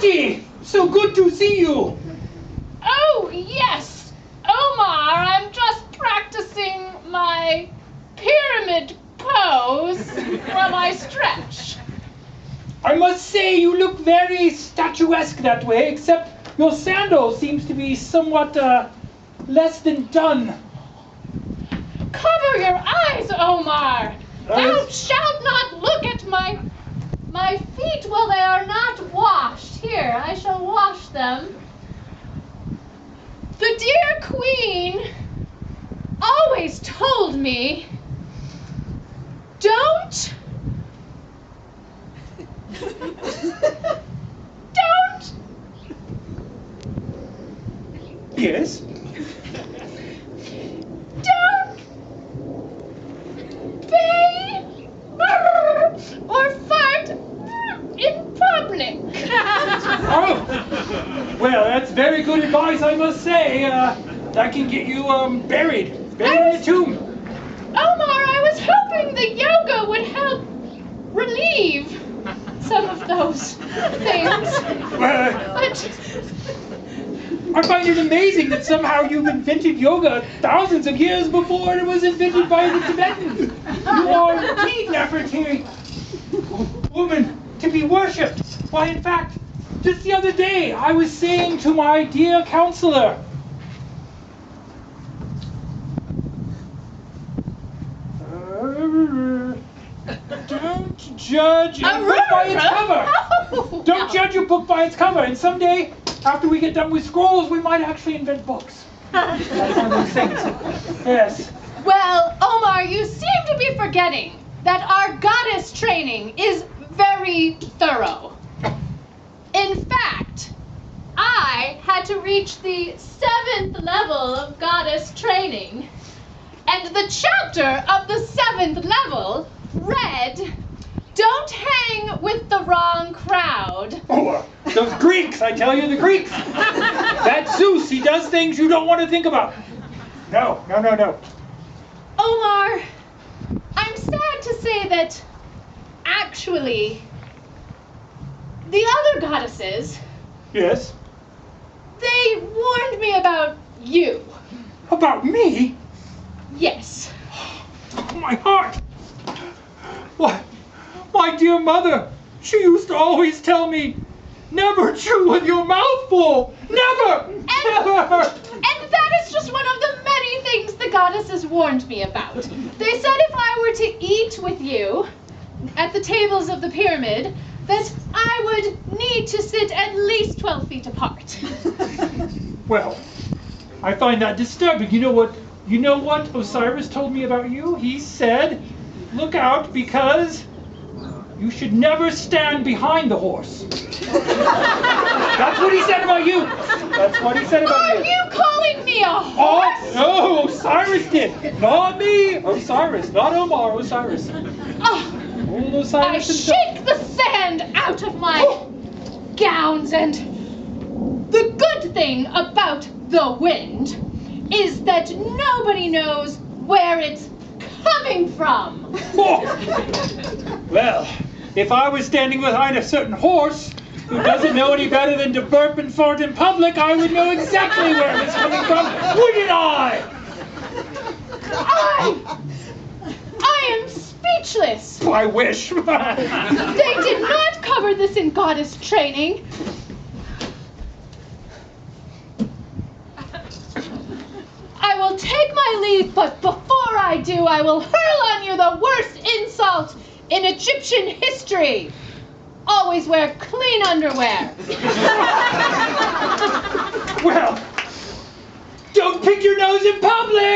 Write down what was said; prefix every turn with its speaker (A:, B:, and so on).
A: Lottie! So good to see you!
B: Oh, yes! Omar, I'm just practicing my pyramid pose while I stretch.
A: I must say you look very statuesque that way, except your sandal seems to be somewhat, less than done.
B: Cover your eyes, Omar! Thou shalt not look at my feet while they are not washed. Here, I shall wash them. The dear Queen always told me, don't
A: Yes?
B: don't pay or fart in public.
A: Oh! Well, that's very good advice, I must say. That can get you, buried in the tomb.
B: Omar, I was hoping the yoga would help relieve some of those things. But
A: I find it amazing that somehow you've invented yoga thousands of years before it was invented by the Tibetans. You are indeed Nefertiti, woman to be worshipped. Why, in fact, just the other day I was saying to my dear counselor, don't judge a book by its cover. Don't judge a book by its cover. And someday, after we get done with scrolls, we might actually invent books. That's one of those things. Yes.
B: Well, Omar, you seem to be forgetting that our goddess training is very thorough. In fact, I had to reach the 7th level of goddess training, and the chapter of the 7th level read, "Don't hang with the wrong crowd."
A: Oh, those Greeks, I tell you, the Greeks. That Zeus, he does things you don't want to think about. No.
B: Omar, I'm sad to say that actually the other goddesses,
A: Yes?
B: they warned me about you.
A: About me?
B: Yes.
A: Oh, my heart. What? My dear mother, she used to always tell me, never chew with your mouth full. Never! Never!
B: And that is just one of the many things the goddesses warned me about. They said if I were to eat with you at the tables of the pyramid, that I would need to sit at least 12 feet apart.
A: Well, I find that disturbing. You know what Osiris told me about you? He said, look out because you should never stand behind the horse. That's what he said about you. That's what he said about you.
B: Are you calling me a horse?
A: Oh, no, Osiris did. Not me. Osiris, not Omar, Osiris.
B: Oh,
A: Old
B: I
A: Osiris himself.
B: shake the sand out of my gowns, and the good thing about the wind is that nobody knows where it's coming from.
A: Oh. Well, if I was standing behind a certain horse who doesn't know any better than to burp and fart in public, I would know exactly where it was coming from, wouldn't I?
B: I am speechless.
A: I wish.
B: They did not cover this in goddess training. I will take my leave, but before I do, I will hurl on you the worst insult in Egyptian history. Always wear clean underwear.
A: Well, don't pick your nose in public!